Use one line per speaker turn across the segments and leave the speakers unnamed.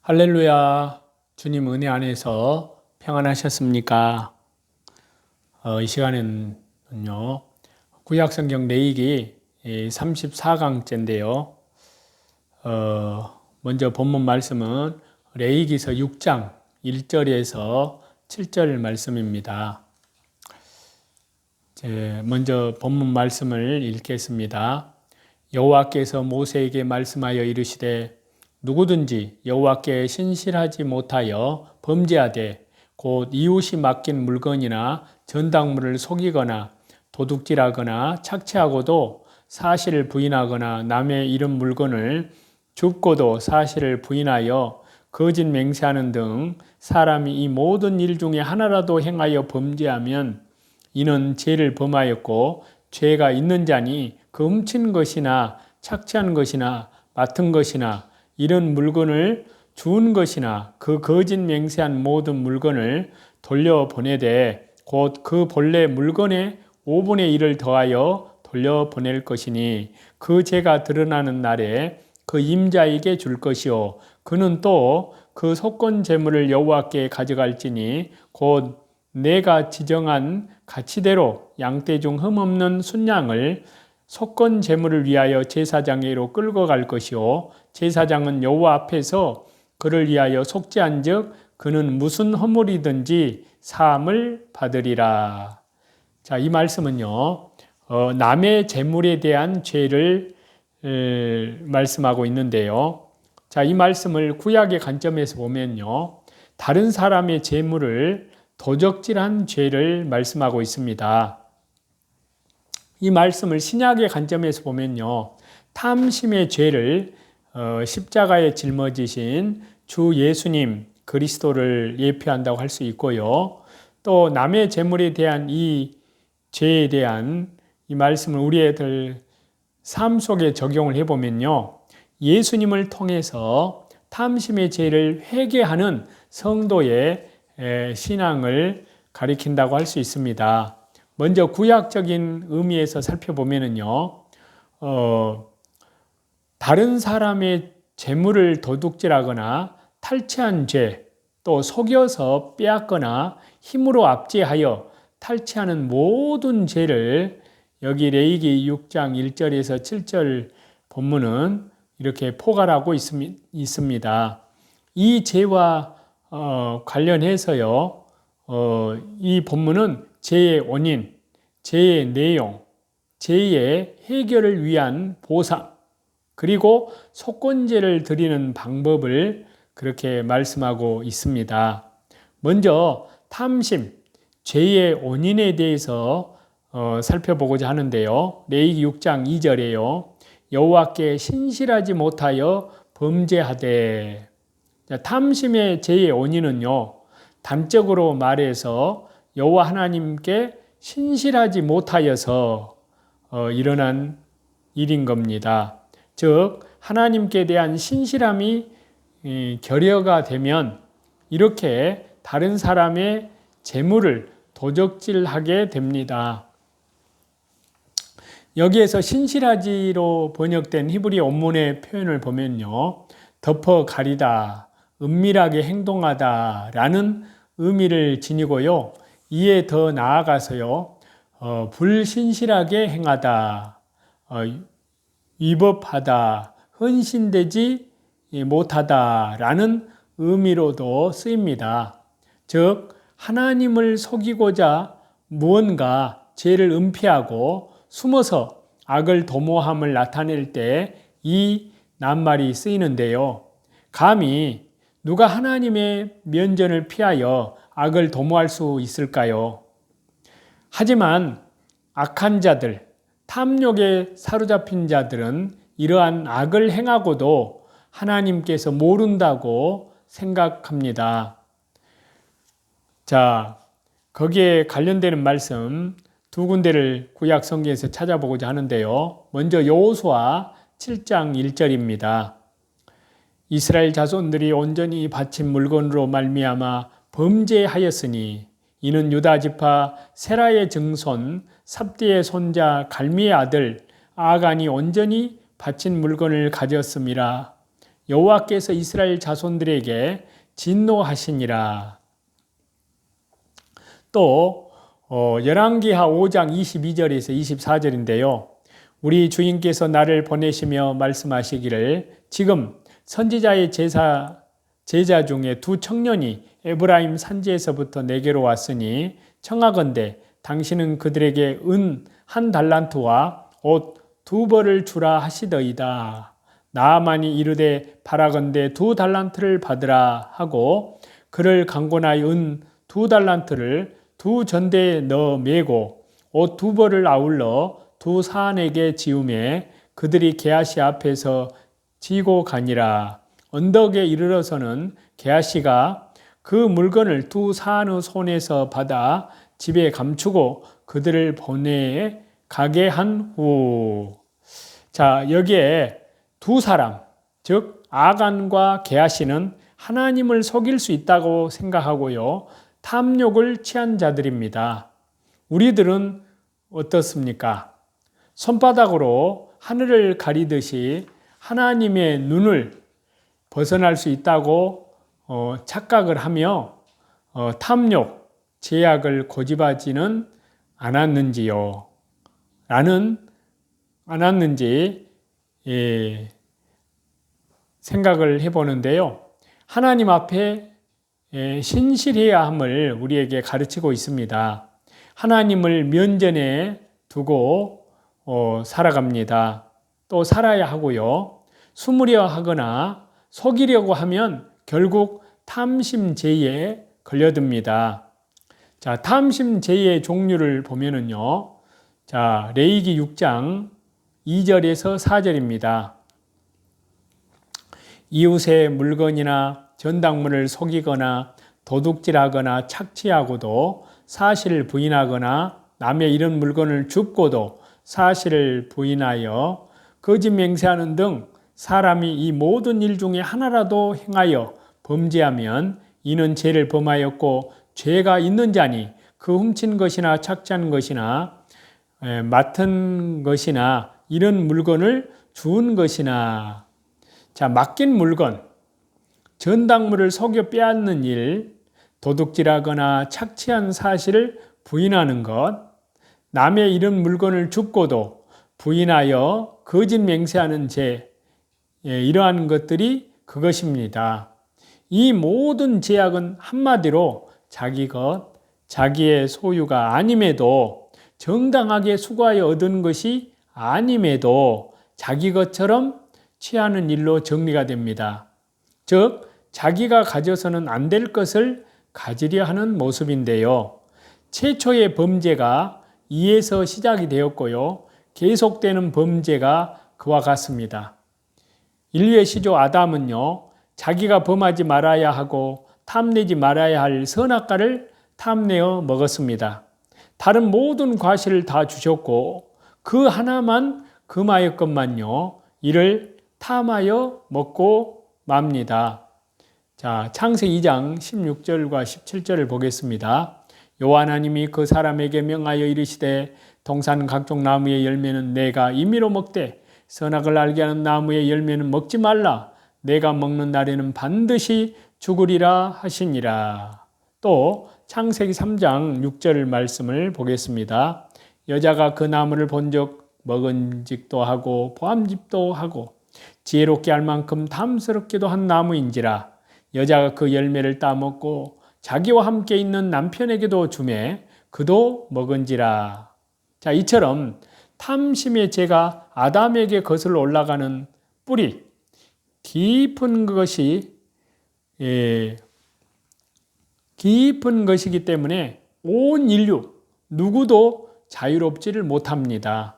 할렐루야. 주님 은혜 안에서 평안하셨습니까? 이 시간에는요, 구약성경 레위기 34강째인데요. 먼저 본문 말씀은 레위기서 6장 1절에서 7절 말씀입니다. 먼저 본문 말씀을 읽겠습니다. 여호와께서 모세에게 말씀하여 이르시되 누구든지 여호와께 신실하지 못하여 범죄하되 곧 이웃이 맡긴 물건이나 전당물을 속이거나 도둑질하거나 착취하고도 사실을 부인하거나 남의 잃은 물건을 줍고도 사실을 부인하여 거짓 맹세하는 등 사람이 이 모든 일 중에 하나라도 행하여 범죄하면 이는 죄를 범하였고 죄가 있는 자니 그 훔친 것이나 착취한 것이나 맡은 것이나 이런 물건을 주운 것이나 그 거짓 맹세한 모든 물건을 돌려보내되 곧 그 본래 물건의 5분의 1을 더하여 돌려보낼 것이니 그 죄가 드러나는 날에 그 임자에게 줄 것이요 그는 또 그 속건 제물을 여호와께 가져갈지니 곧 내가 지정한 가치대로 양떼 중 흠없는 순양을 속건 제물을 위하여 제사장에게로 끌고 갈 것이요 제사장은 여호와 앞에서 그를 위하여 속죄한즉 그는 무슨 허물이든지 사함을 받으리라. 자, 이 말씀은요, 남의 제물에 대한 죄를 말씀하고 있는데요. 자, 이 말씀을 구약의 관점에서 보면요, 다른 사람의 제물을 도적질한 죄를 말씀하고 있습니다. 이 말씀을 신약의 관점에서 보면요, 탐심의 죄를 십자가에 짊어지신 주 예수님 그리스도를 예표한다고 할 수 있고요. 또 남의 제물에 대한 이 죄에 대한 이 말씀을 우리의 삶 속에 적용을 해보면요, 예수님을 통해서 탐심의 죄를 회개하는 성도의 신앙을 가리킨다고 할 수 있습니다. 먼저 구약적인 의미에서 살펴보면요, 다른 사람의 재물을 도둑질하거나 탈취한 죄, 또 속여서 빼앗거나 힘으로 압제하여 탈취하는 모든 죄를 여기 레위기 6장 1절에서 7절 본문은 이렇게 포괄하고 있습니다. 이 죄와 관련해서요, 이 본문은 죄의 원인, 죄의 내용, 죄의 해결을 위한 보상, 그리고 속건제를 드리는 방법을 그렇게 말씀하고 있습니다. 먼저 탐심, 죄의 원인에 대해서 살펴보고자 하는데요. 레위기 6장 2절에요. 여호와께 신실하지 못하여 범죄하되. 탐심의 죄의 원인은요, 단적으로 말해서 여호와 하나님께 신실하지 못하여서 일어난 일인 겁니다. 즉 하나님께 대한 신실함이 결여가 되면 이렇게 다른 사람의 재물을 도적질하게 됩니다. 여기에서 신실하지로 번역된 히브리 원문의 표현을 보면요, 덮어 가리다, 은밀하게 행동하다 라는 의미를 지니고요, 이에 더 나아가서요, 불신실하게 행하다, 위법하다, 헌신되지 못하다 라는 의미로도 쓰입니다. 즉 하나님을 속이고자 무언가 죄를 은폐하고 숨어서 악을 도모함을 나타낼 때 이 낱말이 쓰이는데요. 감히 누가 하나님의 면전을 피하여 악을 도모할 수 있을까요? 하지만 악한 자들, 탐욕에 사로잡힌 자들은 이러한 악을 행하고도 하나님께서 모른다고 생각합니다. 자, 거기에 관련되는 말씀 두 군데를 구약 성경에서 찾아보고자 하는데요. 먼저 여호수아 7장 1절입니다. 이스라엘 자손들이 온전히 바친 물건으로 말미암아 범죄하였으니 이는 유다 지파 세라의 증손 삽디의 손자 갈미의 아들 아간이 온전히 바친 물건을 가졌음이라. 여호와께서 이스라엘 자손들에게 진노하시니라. 또 열왕기하 5장 22절에서 24절인데요. 우리 주인께서 나를 보내시며 말씀하시기를 지금 선지자의 제자 중에 두 청년이 에브라임 산지에서부터 내게로 왔으니 청하건대 당신은 그들에게 은 1달란트와 옷 2벌을 주라 하시더이다. 나아만이 이르되 바라건대 2달란트를 받으라 하고 그를 강권하여 은 2달란트를 2전대에 넣어 메고 옷 2벌을 아울러 2사안에게 지우매 그들이 게하시 앞에서 지고 가니라. 언덕에 이르러서는 게하시가 그 물건을 2사안의 손에서 받아 집에 감추고 그들을 보내 가게 한 후. 자, 여기에 두 사람, 즉 아간과 게하시는 하나님을 속일 수 있다고 생각하고요. 탐욕을 취한 자들입니다. 우리들은 어떻습니까? 손바닥으로 하늘을 가리듯이 하나님의 눈을 벗어날 수 있다고 착각을 하며 탐욕, 제약을 고집하지는 않았는지요? 생각을 해보는데요. 하나님 앞에 신실해야 함을 우리에게 가르치고 있습니다. 하나님을 면전에 두고 살아갑니다. 또 살아야 하고요. 숨으려 하거나 속이려고 하면 결국 탐심죄에 걸려듭니다. 자, 탐심죄의 종류를 보면은요. 자, 레위기 6장 2절에서 4절입니다. 이웃의 물건이나 전당물을 속이거나 도둑질하거나 착취하고도 사실을 부인하거나 남의 이런 물건을 줍고도 사실을 부인하여 거짓 맹세하는 등 사람이 이 모든 일 중에 하나라도 행하여 범죄하면 이는 죄를 범하였고 죄가 있는 자니 그 훔친 것이나 착취한 것이나 맡은 것이나 이런 물건을 주운 것이나. 자, 맡긴 물건, 전당물을 속여 빼앗는 일, 도둑질하거나 착취한 사실을 부인하는 것, 남의 이런 물건을 줍고도 부인하여 거짓 맹세하는 죄, 이러한 것들이 그것입니다. 이 모든 죄악은 한마디로 자기 것, 자기의 소유가 아님에도 정당하게 수고하여 얻은 것이 아님에도 자기 것처럼 취하는 일로 정리가 됩니다. 즉, 자기가 가져서는 안 될 것을 가지려 하는 모습인데요. 최초의 범죄가 이에서 시작이 되었고요. 계속되는 범죄가 그와 같습니다. 인류의 시조 아담은요, 자기가 범하지 말아야 하고 탐내지 말아야 할 선악과를 탐내어 먹었습니다. 다른 모든 과실을 다 주셨고 그 하나만 금하였건만요, 이를 탐하여 먹고 맙니다. 자, 창세기 2장 16절과 17절을 보겠습니다. 여호와 하나님이 그 사람에게 명하여 이르시되 동산 각종 나무의 열매는 내가 임의로 먹되 선악을 알게 하는 나무의 열매는 먹지 말라. 내가 먹는 날에는 반드시 죽으리라 하시니라. 또 창세기 3장 6절 말씀을 보겠습니다. 여자가 그 나무를 본즉 먹은직도 하고 보암직도 하고 지혜롭게 할 만큼 탐스럽기도 한 나무인지라. 여자가 그 열매를 따먹고 자기와 함께 있는 남편에게도 주매 그도 먹은지라. 자, 이처럼 탐심의 죄가 아담에게 거슬러 올라가는 뿌리, 깊은 것이기 때문에 온 인류 누구도 자유롭지를 못합니다.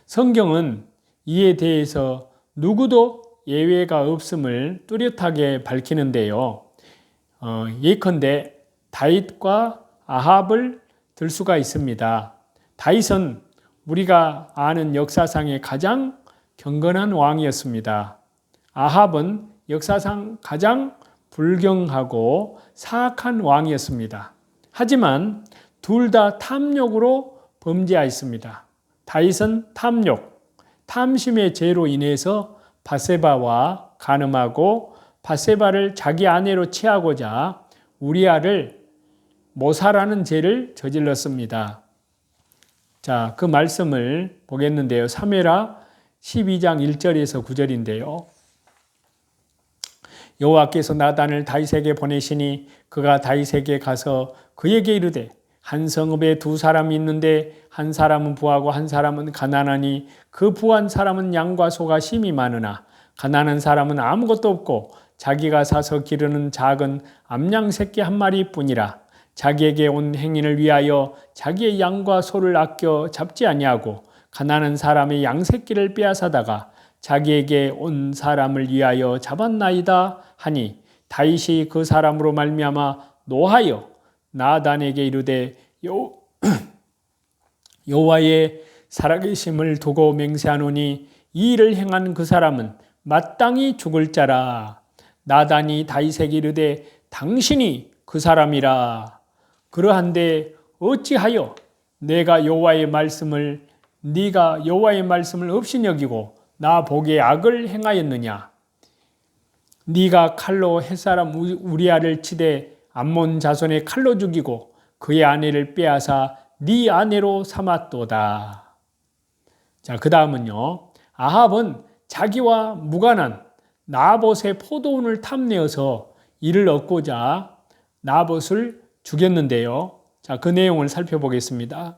성경은 이에 대해서 누구도 예외가 없음을 뚜렷하게 밝히는데요. 예컨대 다윗과 아합을 들 수가 있습니다. 다윗은 우리가 아는 역사상의 가장 경건한 왕이었습니다. 아합은 역사상 가장 불경하고 사악한 왕이었습니다. 하지만 둘 다 탐욕으로 범죄하였습니다. 다윗은 탐욕, 탐심의 죄로 인해서 바세바와 간음하고 밧세바를 자기 아내로 취하고자 우리아를 모살하는 죄를 저질렀습니다. 자, 그 말씀을 보겠는데요. 사무엘하 12장 1절에서 9절인데요. 여호와께서 나단을 다윗에게 보내시니 그가 다윗에게 가서 그에게 이르되 한 성읍에 두 사람이 있는데 한 사람은 부하고 한 사람은 가난하니 그 부한 사람은 양과 소가 심히 많으나 가난한 사람은 아무것도 없고 자기가 사서 기르는 작은 암양 새끼 한 마리뿐이라. 자기에게 온 행인을 위하여 자기의 양과 소를 아껴 잡지 아니하고 가난한 사람의 양 새끼를 빼앗아다가 자기에게 온 사람을 위하여 잡았나이다 하니 다윗이 그 사람으로 말미암아 노하여 나단에게 이르되 여호와의 살아계심을 두고 맹세하노니 이 일을 행한 그 사람은 마땅히 죽을 자라. 나단이 다윗에게 이르되 당신이 그 사람이라. 그러한데 어찌하여 네가 여호와의 말씀을 없이 여기고 나 보기에 악을 행하였느냐. 네가 칼로 햇사람 우리아를 치되 암몬 자손의 칼로 죽이고 그의 아내를 빼앗아 네 아내로 삼았도다. 자, 그 다음은요. 아합은 자기와 무관한 나봇의 포도원을 탐내어서 이를 얻고자 나봇을 죽였는데요. 자, 그 내용을 살펴보겠습니다.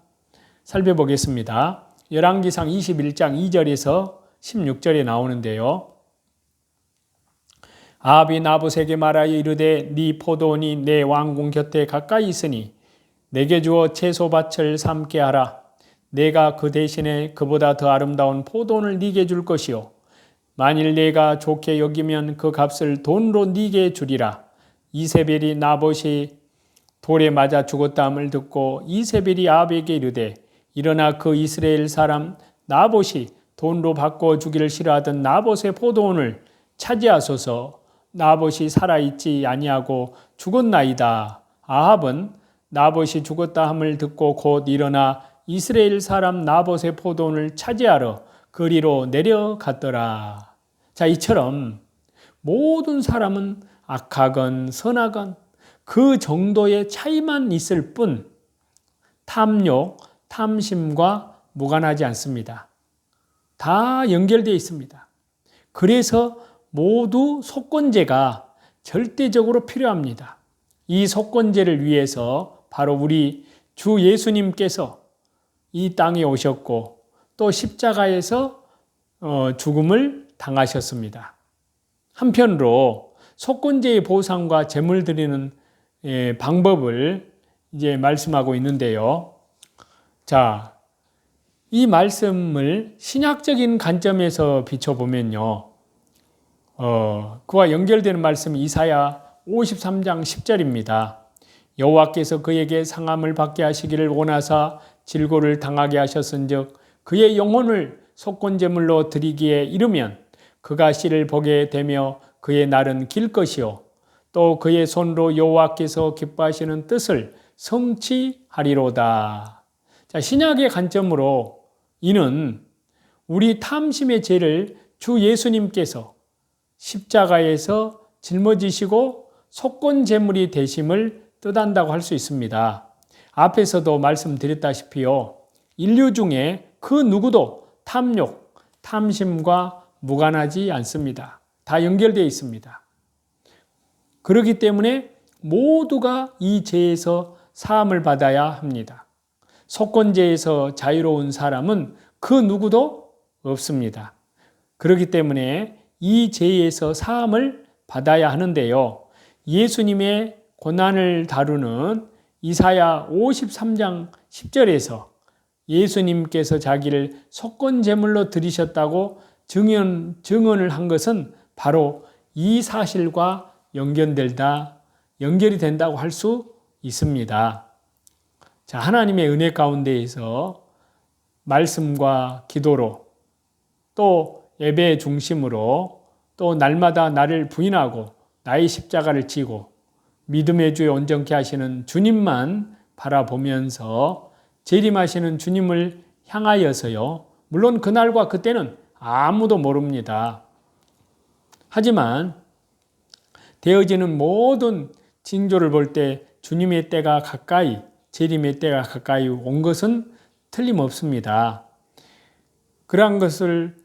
열왕기상 21장 2절에서 16절에 나오는데요. 아합이 나봇에게 말하여 이르되 네 포도원이 내 왕궁 곁에 가까이 있으니 내게 주어 채소밭을 삼게 하라. 내가 그 대신에 그보다 더 아름다운 포도원을 네게 줄 것이요 만일 내가 좋게 여기면 그 값을 돈으로 네게 주리라. 이세벨이 나봇이 돌에 맞아 죽었다함을 듣고 이세벨이 아합에게 이르되 일어나 그 이스라엘 사람 나봇이 돈으로 바꿔 주기를 싫어하던 나봇의 포도원을 차지하소서. 나봇이 살아있지 아니하고 죽었나이다. 아합은 나봇이 죽었다 함을 듣고 곧 일어나 이스라엘 사람 나봇의 포도원을 차지하러 거리로 내려갔더라. 자, 이처럼 모든 사람은 악하건 선하건 그 정도의 차이만 있을 뿐 탐욕, 탐심과 무관하지 않습니다. 다 연결되어 있습니다. 그래서 모두 속건제가 절대적으로 필요합니다. 이 속건제를 위해서 바로 우리 주 예수님께서 이 땅에 오셨고 또 십자가에서 죽음을 당하셨습니다. 한편으로 속건제의 보상과 제물 드리는 방법을 이제 말씀하고 있는데요. 자, 이 말씀을 신약적인 관점에서 비춰보면요. 그와 연결되는 말씀이 이사야 53장 10절입니다. 여호와께서 그에게 상함을 받게 하시기를 원하사 질고를 당하게 하셨은즉 그의 영혼을 속건제물로 드리기에 이르면 그가 씨를 보게 되며 그의 날은 길 것이요 또 그의 손으로 여호와께서 기뻐하시는 뜻을 성취하리로다. 자, 신약의 관점으로 이는 우리 탐심의 죄를 주 예수님께서 십자가에서 짊어지시고 속건제물이 되심을 뜻한다고 할 수 있습니다. 앞에서도 말씀드렸다시피요. 인류 중에 그 누구도 탐욕, 탐심과 무관하지 않습니다. 다 연결되어 있습니다. 그렇기 때문에 모두가 이 죄에서 사함을 받아야 합니다. 속건제에서 자유로운 사람은 그 누구도 없습니다. 그렇기 때문에 이 죄에서 사함을 받아야 하는데요. 예수님의 고난을 다루는 이사야 53장 10절에서 예수님께서 자기를 속건제물로 드리셨다고 증언을 한 것은 바로 이 사실과 연결이 된다고 할 수 있습니다. 자, 하나님의 은혜 가운데에서 말씀과 기도로 또 예배 중심으로 또 날마다 나를 부인하고 나의 십자가를 지고 믿음의 주에 온전케 하시는 주님만 바라보면서 재림하시는 주님을 향하여서요. 물론 그날과 그때는 아무도 모릅니다. 하지만 되어지는 모든 징조를 볼 때 주님의 때가 가까이, 재림의 때가 가까이 온 것은 틀림없습니다. 그러한 것을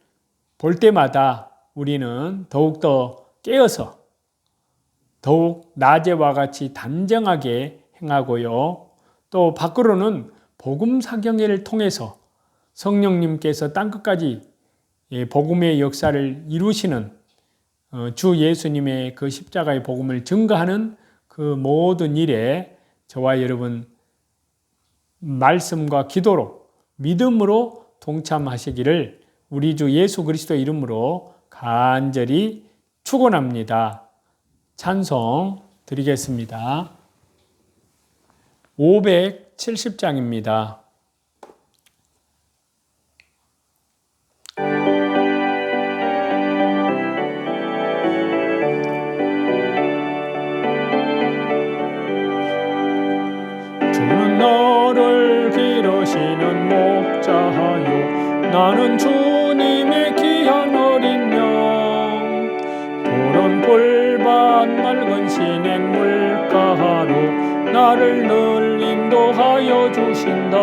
볼 때마다 우리는 더욱더 깨어서 더욱 낮에와 같이 단정하게 행하고요. 또 밖으로는 복음 사경회를 통해서 성령님께서 땅끝까지 복음의 역사를 이루시는 주 예수님의 그 십자가의 복음을 증거하는 그 모든 일에 저와 여러분 말씀과 기도로 믿음으로 동참하시기를 우리 주 예수 그리스도 이름으로 간절히 축원합니다. 찬송 드리겠습니다. 570장입니다. 주는 너를 기르시는 목자요, 나는 주님의 귀한 어린 양. 푸른 풀밭 맑은 시냇 물가로 나를 늘 인도하여 주신다.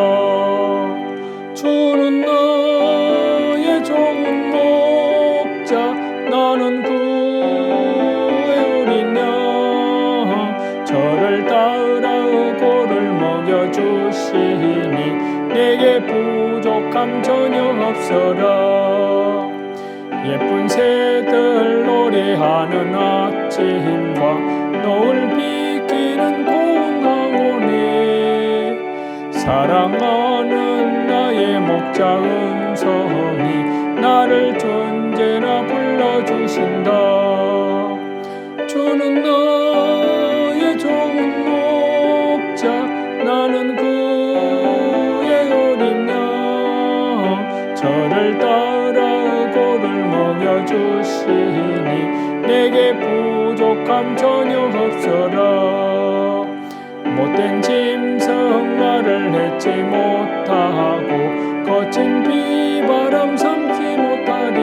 주는 나의 좋은 목자, 나는 그의 어린 양. 저를 따라 의고를 먹여주시니 내게 부족함 전혀 없어라. 예쁜 새들 노래하는 아침과 노을 비키는 고운 황혼에 사랑하는 나의 목자 음성이 나를 언제나 불러주신다. 주는 나의 좋은 목자, 나는 그의 어린 양. 저를 따라 고를 먹여주시니 내게 부족함 전혀 없어라. 못된 짐승 나를 해치 못하고 거친 비바람 삼지 못하리.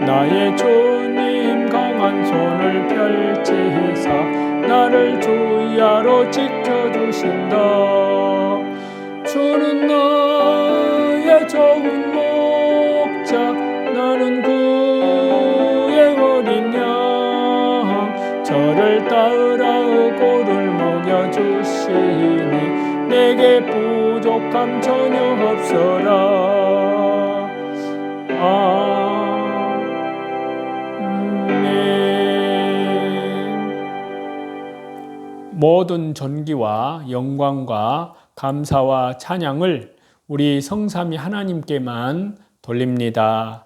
나의 주님 강한 손을 펼치사 나를 주야로 지켜주신다. 주는 나의 좋은 목자, 나는 그의 어린 양. 저를 따라 고를 먹여주시니 내게 부족함 전혀 없어라. 아멘. 모든 존귀와 영광과 감사와 찬양을 우리 성삼위 하나님께만 돌립니다.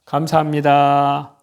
감사합니다.